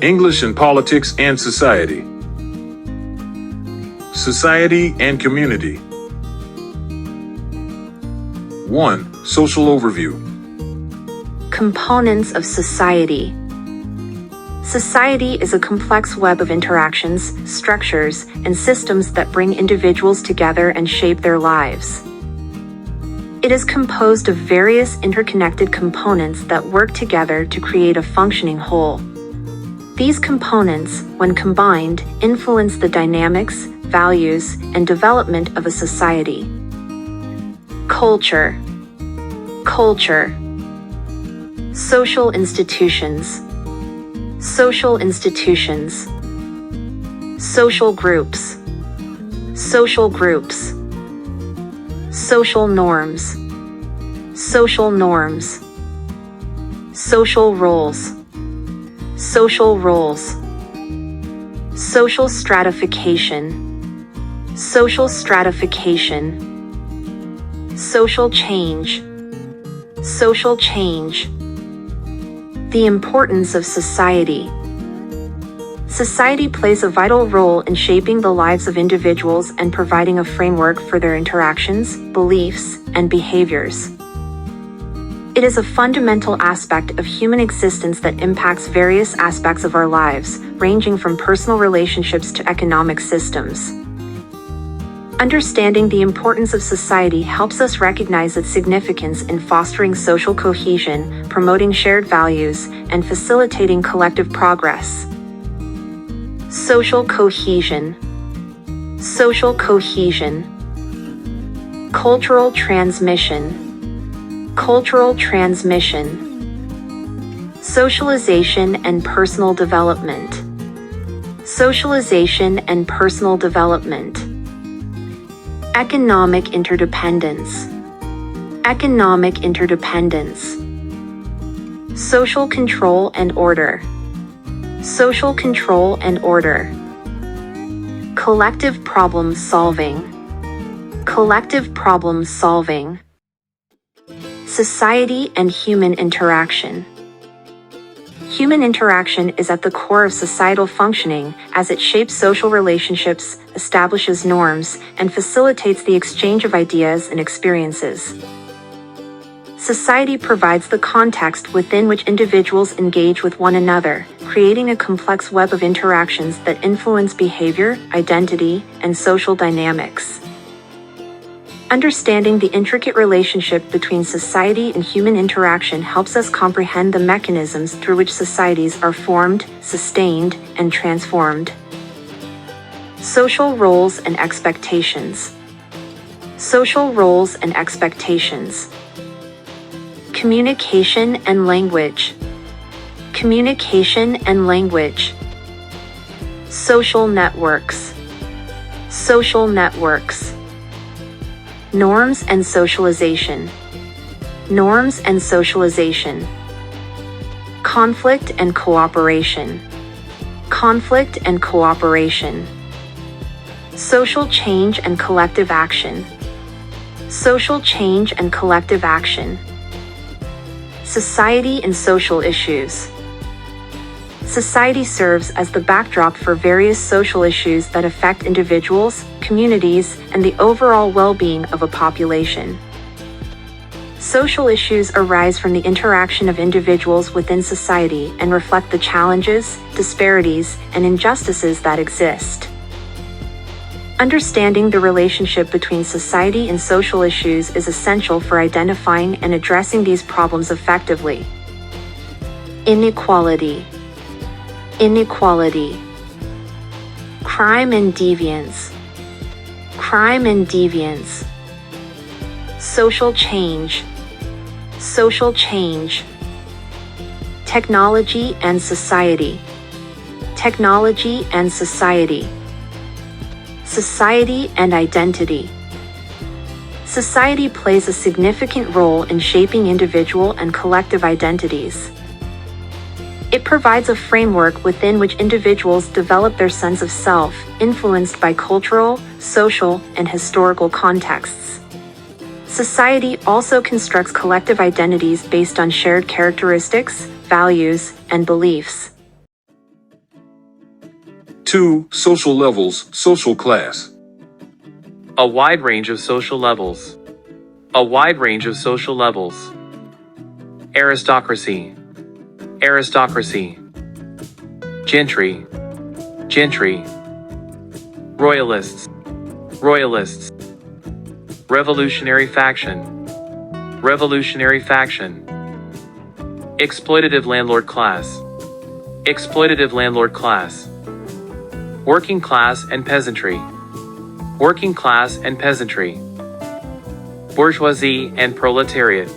English in Politics and Society. Society and Community. 1. Social Overview. Components of society. Society is a complex web of interactions, structures, and systems that bring individuals together and shape their lives. It is composed of various interconnected components that work together to create a functioning whole. These components, when combined, influence the dynamics, values, and development of a society. Culture. Culture. Social institutions. Social institutions. Social groups. Social groups. Social norms. Social norms. Social roles. Social roles. Social stratification. Social stratification. Social change. Social change. The importance of society. Society plays a vital role in shaping the lives of individuals and providing a framework for their interactions, beliefs, and behaviors. It is a fundamental aspect of human existence that impacts various aspects of our lives, ranging from personal relationships to economic systems. Understanding the importance of society helps us recognize its significance in fostering social cohesion, promoting shared values, and facilitating collective progress. Social cohesion. Social cohesion. Cultural transmission. Cultural transmission. Socialization and personal development. Socialization and personal development. Economic interdependence. Economic interdependence. Social control and order. Social control and order. Collective problem solving. Collective problem solving. Society and human interaction. Human interaction is at the core of societal functioning as it shapes social relationships, establishes norms, and facilitates the exchange of ideas and experiences. Society provides the context within which individuals engage with one another, creating a complex web of interactions that influence behavior, identity, and social dynamics. Understanding the intricate relationship between society and human interaction helps us comprehend the mechanisms through which societies are formed, sustained, and transformed. Social roles and expectations. Social roles and expectations. Communication and language. Communication and language. Social networks. Social networks. Norms and socialization. Norms and socialization. Conflict and cooperation. Conflict and cooperation. Social change and collective action. Social change and collective action. Society and social issues. Society serves as the backdrop for various social issues that affect individuals, communities, and the overall well-being of a population. Social issues arise from the interaction of individuals within society and reflect the challenges, disparities, and injustices that exist. Understanding the relationship between society and social issues is essential for identifying and addressing these problems effectively. Inequality. Inequality. Crime and deviance. Crime and deviance. Social change. Social change. Technology and society. Technology and society. Society and identity. Society plays a significant role in shaping individual and collective identities. It provides a framework within which individuals develop their sense of self, influenced by cultural, social, and historical contexts. Society also constructs collective identities based on shared characteristics, values, and beliefs. 2. Social levels, social class. A wide range of social levels. A wide range of social levels. Aristocracy. Aristocracy. Gentry. Gentry. Royalists. Royalists. Revolutionary faction. Revolutionary faction. Exploitative landlord class. Exploitative landlord class. Working class and peasantry. Working class and peasantry. Bourgeoisie and proletariat.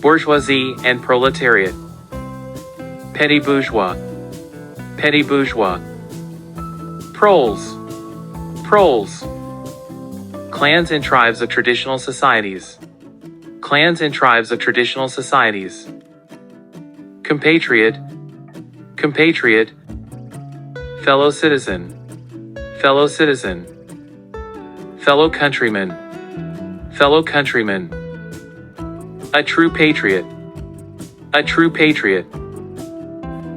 Bourgeoisie and proletariat. Petty bourgeois. Petty bourgeois. Proles. Proles. Clans and tribes of traditional societies. Clans and tribes of traditional societies. Compatriot. Compatriot. Fellow citizen. Fellow citizen. Fellow countryman. Fellow countryman. A true patriot. A true patriot.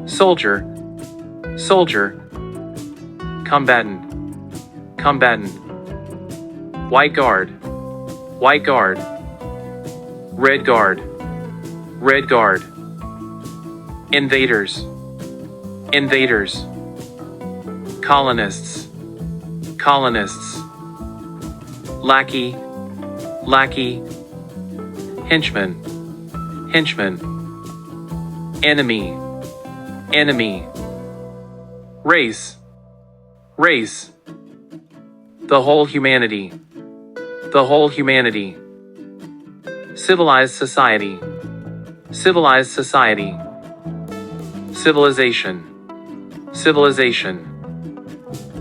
Soldier. Soldier. Combatant. Combatant. White guard. White guard. Red guard. Red guard. Invaders. Invaders. Colonists. Colonists. Lackey. Lackey. Henchman. Henchman. Enemy. Enemy. Race. Race. The whole humanity. The whole humanity. Civilized society. Civilized society. Civilization. Civilization.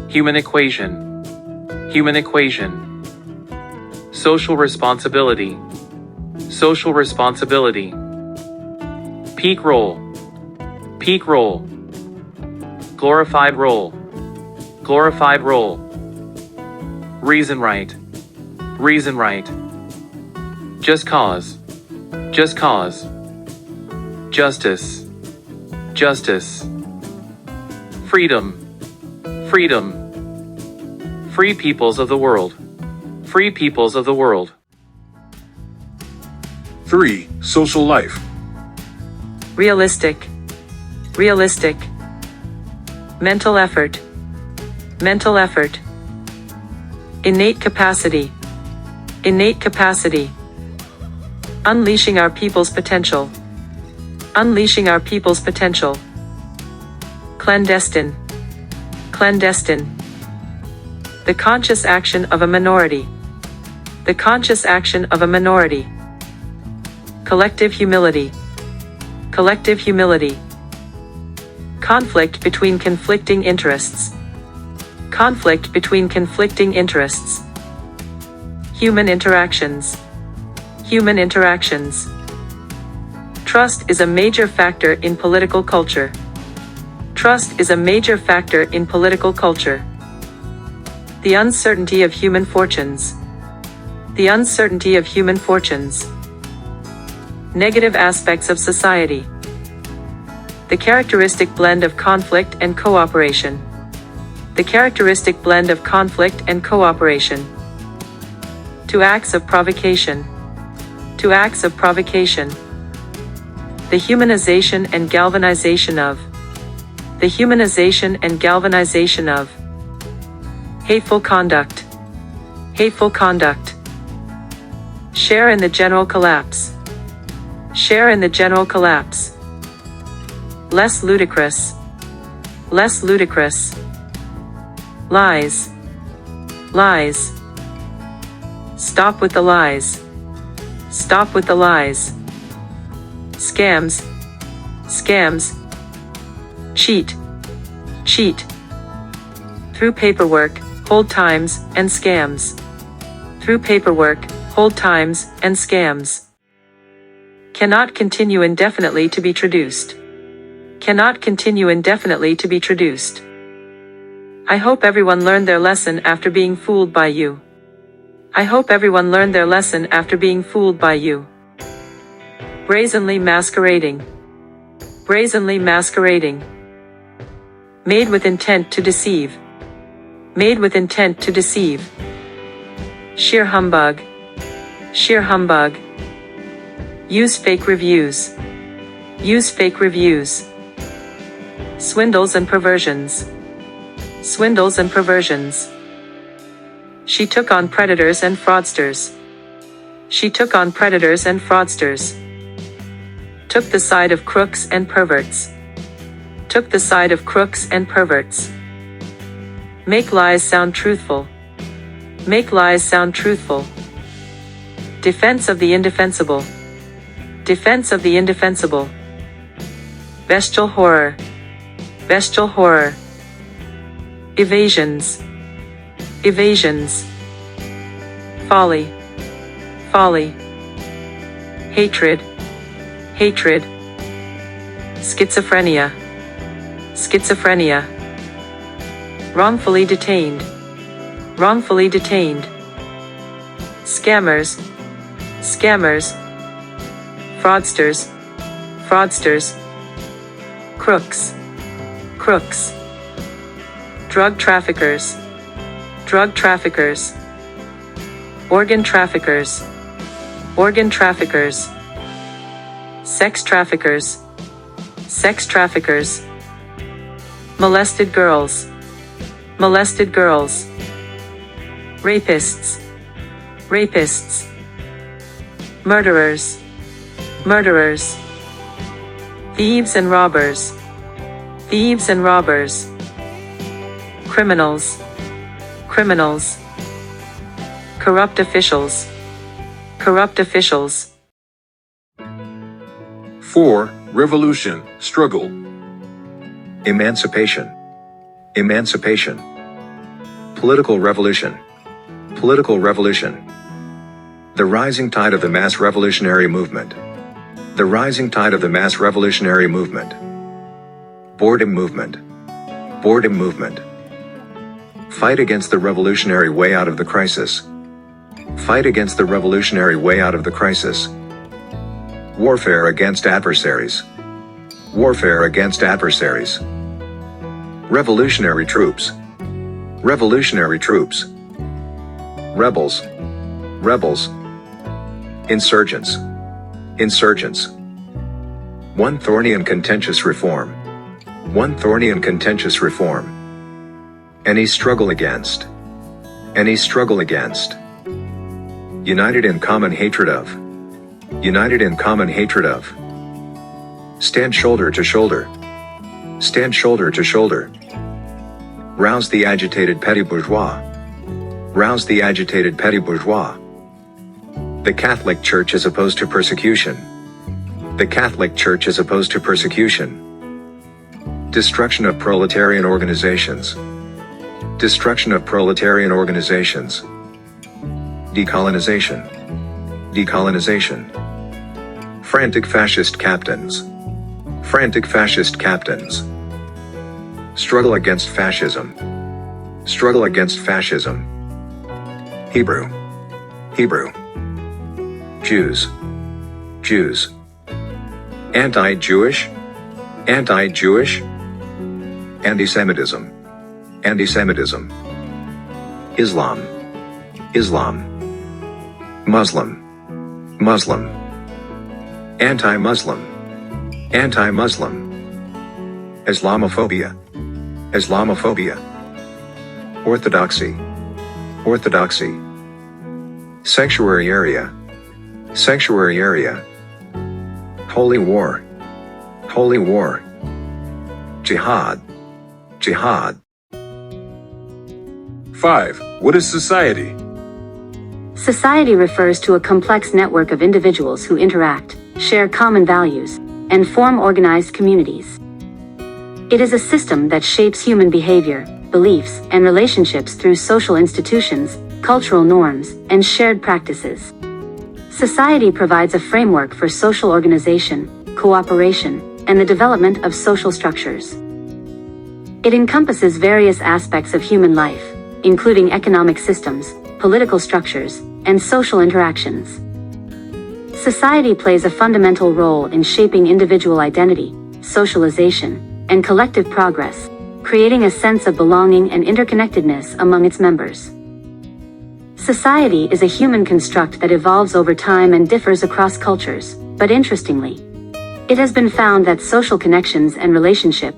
Human equation. Human equation. Social responsibility. Social responsibility. Peak role. Peak role. Glorified role. Glorified role. Reason right. Reason right. Just cause. Just cause. Justice. Justice. Freedom. Freedom. Free peoples of the world. Free peoples of the world. 3. Social life. Realistic. Realistic. Mental effort. Mental effort. Innate capacity. Innate capacity. Unleashing our people's potential. Unleashing our people's potential. Clandestine. Clandestine. The conscious action of a minority. The conscious action of a minority. Collective humility. Collective humility. Conflict between conflicting interests. Conflict between conflicting interests. Human interactions. Human interactions. Trust is a major factor in political culture. Trust is a major factor in political culture. The uncertainty of human fortunes. The uncertainty of human fortunes. Negative aspects of society. The characteristic blend of conflict and cooperation. The characteristic blend of conflict and cooperation. To acts of provocation. To acts of provocation. The humanization and galvanization of. The humanization and galvanization of. Hateful conduct. Hateful conduct. Share in the general collapse. Share in the general collapse. Less ludicrous. Less ludicrous. Lies. Lies. Stop with the lies. Stop with the lies. Scams. Scams. Cheat. Cheat. Through paperwork, hold times, and scams. Through paperwork, hold times, and scams. Cannot continue indefinitely to be traduced. Cannot continue indefinitely to be traduced. I hope everyone learned their lesson after being fooled by you. I hope everyone learned their lesson after being fooled by you. Brazenly masquerading. Brazenly masquerading. Made with intent to deceive. Made with intent to deceive. Sheer humbug. Sheer humbug. Use fake reviews. Use fake reviews. Swindles and perversions. Swindles and perversions. She took on predators and fraudsters. She took on predators and fraudsters. Took the side of crooks and perverts. Took the side of crooks and perverts. Make lies sound truthful. Make lies sound truthful. Defense of the indefensible. Defense of the indefensible. Bestial horror. Bestial horror. Evasions. Evasions. Folly. Folly. Hatred. Hatred. Schizophrenia. Schizophrenia. Wrongfully detained. Wrongfully detained. Scammers. Scammers. Fraudsters. Fraudsters. Crooks. Crooks. Drug traffickers. Drug traffickers. Organ traffickers. Organ traffickers. Sex traffickers. Sex traffickers. Molested girls. Molested girls. Rapists. Rapists. Murderers. Murderers. Thieves and robbers. Thieves and robbers. Criminals. Criminals. Corrupt officials. Corrupt officials. 4. Revolution, struggle. Emancipation. Emancipation. Political revolution. Political revolution. The rising tide of the mass revolutionary movement. The rising tide of the mass revolutionary movement. Boredom movement. Boredom movement. Fight against the revolutionary way out of the crisis. Fight against the revolutionary way out of the crisis. Warfare against adversaries. Warfare against adversaries. Revolutionary troops. Revolutionary troops. Rebels. Rebels. Insurgents. Insurgents. One thorny and contentious reform. One thorny and contentious reform. Any struggle against. Any struggle against. United in common hatred of. United in common hatred of. Stand shoulder to shoulder. Stand shoulder to shoulder. Rouse the agitated petty bourgeois. Rouse the agitated petty bourgeois. The Catholic Church is opposed to persecution. The Catholic Church is opposed to persecution. Destruction of proletarian organizations. Destruction of proletarian organizations. Decolonization. Decolonization. Frantic fascist captains. Frantic fascist captains. Struggle against fascism. Struggle against fascism. Hebrew. Hebrew. Jews. Jews. Anti-Jewish. Anti-Jewish. Antisemitism. Antisemitism. Islam. Islam. Muslim. Muslim. Anti-Muslim. Anti-Muslim. Islamophobia. Islamophobia. Orthodoxy. Orthodoxy. Sanctuary area. Sanctuary area. Holy war. Holy war. Jihad. Jihad. 5. What is society? Society refers to a complex network of individuals who interact, share common values, and form organized communities. It is a system that shapes human behavior, beliefs, and relationships through social institutions, cultural norms, and shared practices. Society provides a framework for social organization, cooperation, and the development of social structures. It encompasses various aspects of human life, including economic systems, political structures, and social interactions. Society plays a fundamental role in shaping individual identity, socialization, and collective progress, creating a sense of belonging and interconnectedness among its members. Society is a human construct that evolves over time and differs across cultures, but interestingly, it has been found that social connections and relationships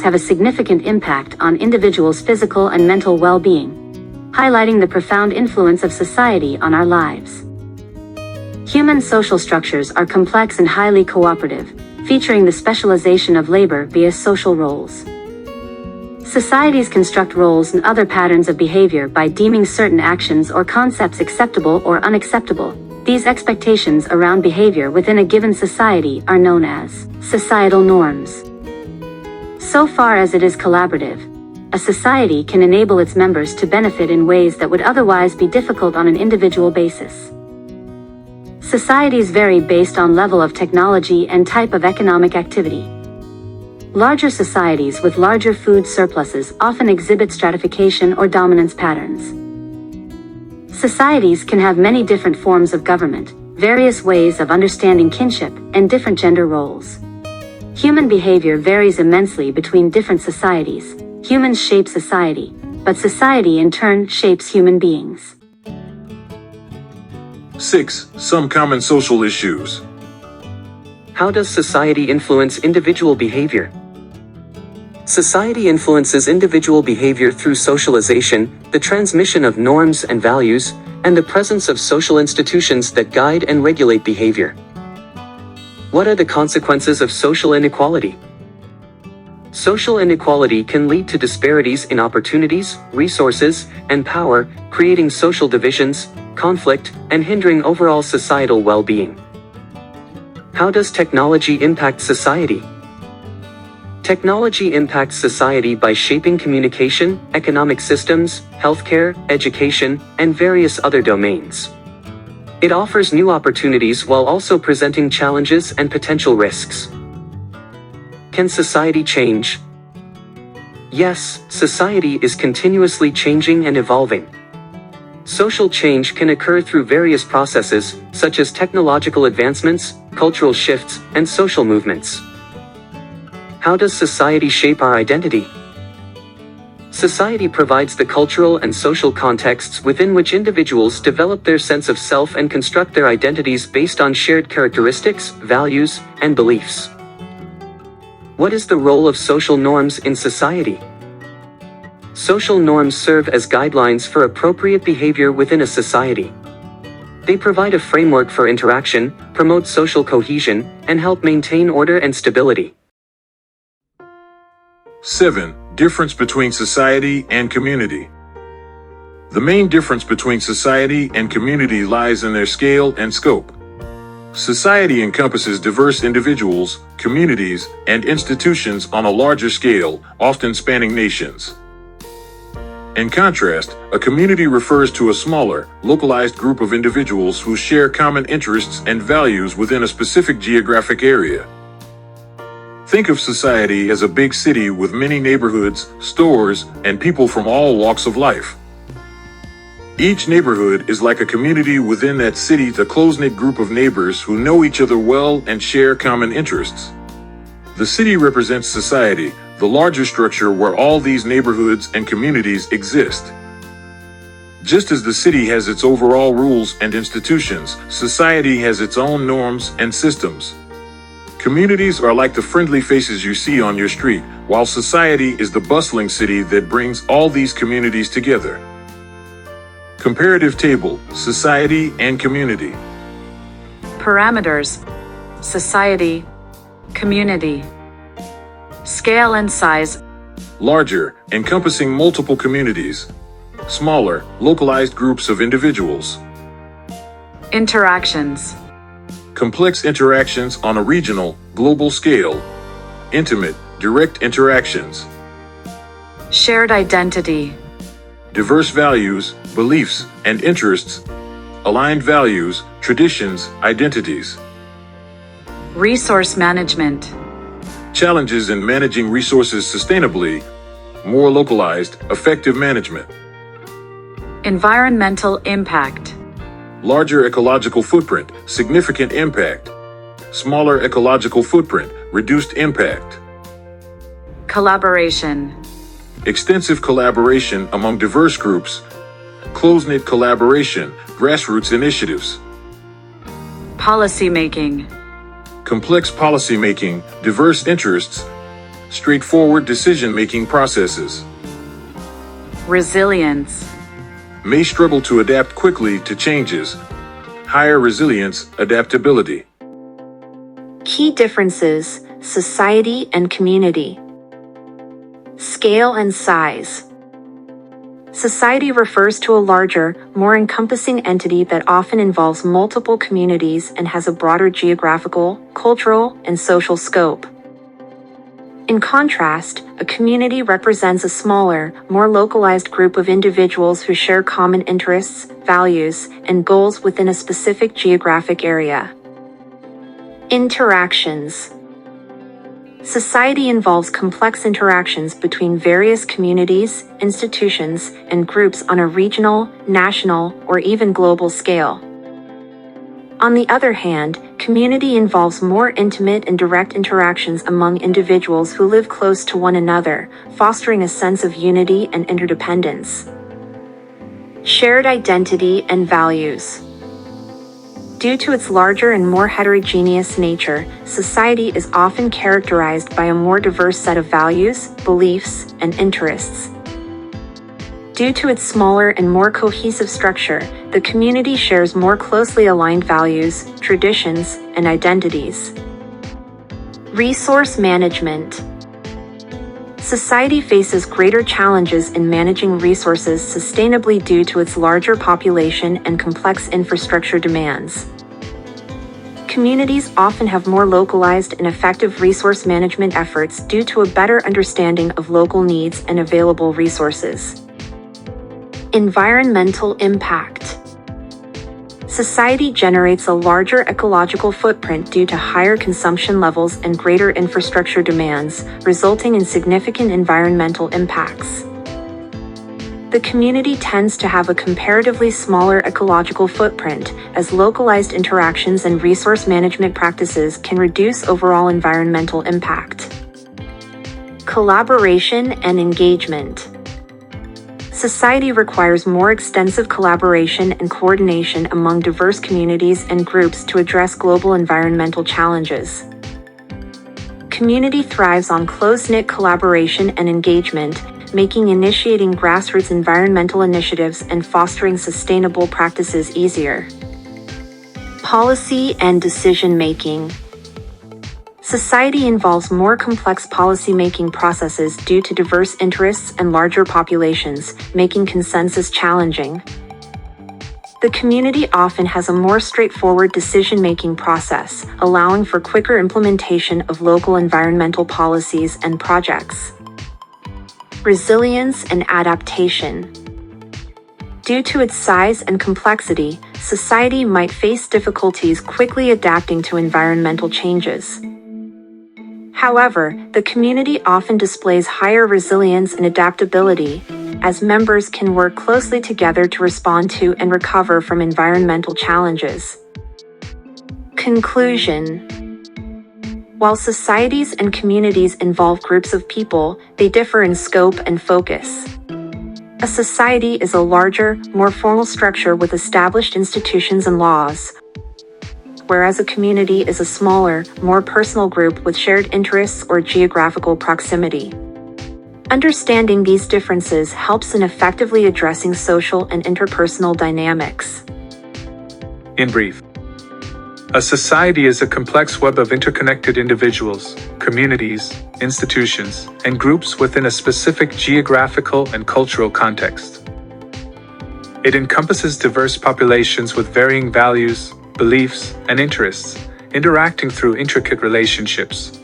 have a significant impact on individuals' physical and mental well-being, highlighting the profound influence of society on our lives. Human social structures are complex and highly cooperative, featuring the specialization of labor via social roles. Societies construct roles and other patterns of behavior by deeming certain actions or concepts acceptable or unacceptable. These expectations around behavior within a given society are known as societal norms. So far as it is collaborative, a society can enable its members to benefit in ways that would otherwise be difficult on an individual basis. Societies vary based on level of technology and type of economic activity. Larger societies with larger food surpluses often exhibit stratification or dominance patterns. Societies can have many different forms of government, various ways of understanding kinship, and different gender roles. Human behavior varies immensely between different societies. Humans shape society, but society in turn shapes human beings. 6. Some common social issues. How does society influence individual behavior? Society influences individual behavior through socialization, the transmission of norms and values, and the presence of social institutions that guide and regulate behavior. What are the consequences of social inequality? Social inequality can lead to disparities in opportunities, resources, and power, creating social divisions, conflict, and hindering overall societal well-being. How does technology impact society? Technology impacts society by shaping communication, economic systems, healthcare, education, and various other domains. It offers new opportunities while also presenting challenges and potential risks. Can society change? Yes, society is continuously changing and evolving. Social change can occur through various processes, such as technological advancements, cultural shifts, and social movements. How does society shape our identity? Society provides the cultural and social contexts within which individuals develop their sense of self and construct their identities based on shared characteristics, values, and beliefs. What is the role of social norms in society? Social norms serve as guidelines for appropriate behavior within a society. They provide a framework for interaction, promote social cohesion, and help maintain order and stability. 7. Difference between society and community. The main difference between society and community lies in their scale and scope. Society encompasses diverse individuals, communities, and institutions on a larger scale, often spanning nations. In contrast, a community refers to a smaller, localized group of individuals who share common interests and values within a specific geographic area. Think of society as a big city with many neighborhoods, stores, and people from all walks of life. Each neighborhood is like a community within that city, a close-knit group of neighbors who know each other well and share common interests. The city represents society, the larger structure where all these neighborhoods and communities exist. Just as the city has its overall rules and institutions, society has its own norms and systems. Communities are like the friendly faces you see on your street, while society is the bustling city that brings all these communities together. Comparative table: society and community. Parameters: society, community. Scale and size: Larger, encompassing multiple communities. Smaller, localized groups of individuals. Interactions: Complex interactions on a regional, global scale. Intimate, direct interactions. shared identity. Diverse values, beliefs, and interests. Aligned values, traditions, identities. Resource management. Challenges in managing resources sustainably. More localized, effective management. Environmental impact. Larger ecological footprint, significant impact. Smaller ecological footprint, reduced impact. Collaboration. Extensive collaboration among diverse groups. Close-knit collaboration, grassroots initiatives. Policymaking. Complex policymaking, diverse interests. Straightforward decision-making processes. Resilience. May struggle to adapt quickly to changes. Higher resilience, adaptability. Key differences: society and community. Scale and size. Society refers to a larger, more encompassing entity that often involves multiple communities and has a broader geographical, cultural, and social scope. In contrast, a community represents a smaller, more localized group of individuals who share common interests, values, and goals within a specific geographic area. Interactions. Society involves complex interactions between various communities, institutions, and groups on a regional, national, or even global scale. On the other hand, community involves more intimate and direct interactions among individuals who live close to one another, fostering a sense of unity and interdependence. Shared identity and values. Due to its larger and more heterogeneous nature, society is often characterized by a more diverse set of values, beliefs, and interests. Due to its smaller and more cohesive structure, the community shares more closely aligned values, traditions, and identities. Resource management. Society faces greater challenges in managing resources sustainably due to its larger population and complex infrastructure demands. Communities often have more localized and effective resource management efforts due to a better understanding of local needs and available resources. Environmental impact. Society generates a larger ecological footprint due to higher consumption levels and greater infrastructure demands, resulting in significant environmental impacts. The community tends to have a comparatively smaller ecological footprint, as localized interactions and resource management practices can reduce overall environmental impact. Collaboration and engagement. Society requires more extensive collaboration and coordination among diverse communities and groups to address global environmental challenges. Community thrives on close-knit collaboration and engagement, making initiating grassroots environmental initiatives and fostering sustainable practices easier. Policy and decision-making. Society involves more complex policy-making processes due to diverse interests and larger populations, making consensus challenging. The community often has a more straightforward decision-making process, allowing for quicker implementation of local environmental policies and projects. Resilience and adaptation. Due to its size and complexity, society might face difficulties quickly adapting to environmental changes. However, the community often displays higher resilience and adaptability, as members can work closely together to respond to and recover from environmental challenges. Conclusion. While societies and communities involve groups of people, they differ in scope and focus. A society is a larger, more formal structure with established institutions and laws, whereas a community is a smaller, more personal group with shared interests or geographical proximity. Understanding these differences helps in effectively addressing social and interpersonal dynamics. In brief, a society is a complex web of interconnected individuals, communities, institutions, and groups within a specific geographical and cultural context. It encompasses diverse populations with varying values, beliefs, and interests, interacting through intricate relationships.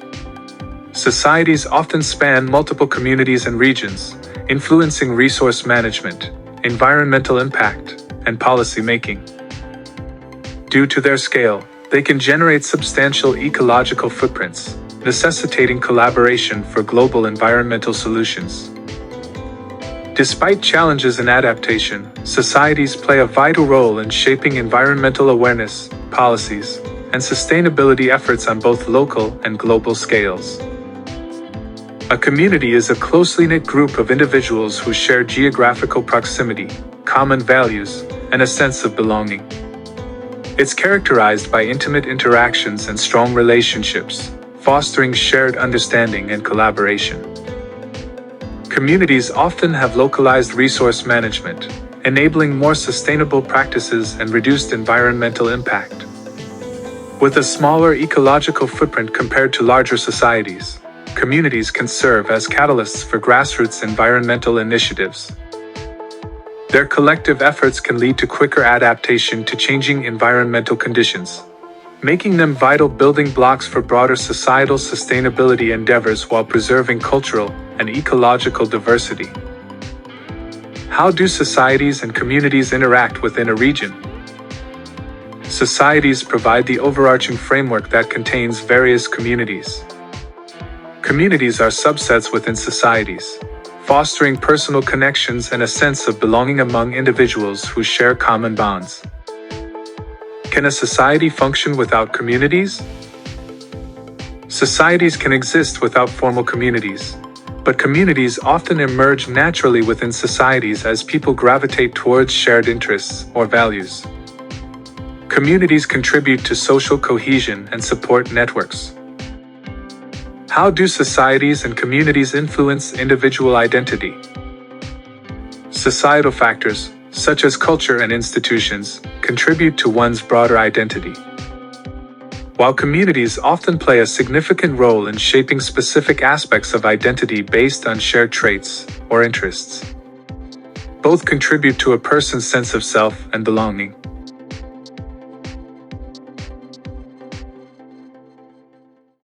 Societies often span multiple communities and regions, influencing resource management, environmental impact, and policy making. Due to their scale, they can generate substantial ecological footprints, necessitating collaboration for global environmental solutions. Despite challenges in adaptation, societies play a vital role in shaping environmental awareness, policies, and sustainability efforts on both local and global scales. A community is a closely knit group of individuals who share geographical proximity, common values, and a sense of belonging. It's characterized by intimate interactions and strong relationships, fostering shared understanding and collaboration. Communities often have localized resource management, enabling more sustainable practices and reduced environmental impact. With a smaller ecological footprint compared to larger societies, communities can serve as catalysts for grassroots environmental initiatives. Their collective efforts can lead to quicker adaptation to changing environmental conditions, making them vital building blocks for broader societal sustainability endeavors while preserving cultural and ecological diversity. How do societies and communities interact within a region? Societies provide the overarching framework that contains various communities. Communities are subsets within societies, fostering personal connections and a sense of belonging among individuals who share common bonds. Can a society function without communities? Societies can exist without formal communities, but communities often emerge naturally within societies as people gravitate towards shared interests or values. Communities contribute to social cohesion and support networks. How do societies and communities influence individual identity? Societal factors, such as culture and institutions, contribute to one's broader identity. While communities often play a significant role in shaping specific aspects of identity based on shared traits or interests, both contribute to a person's sense of self and belonging.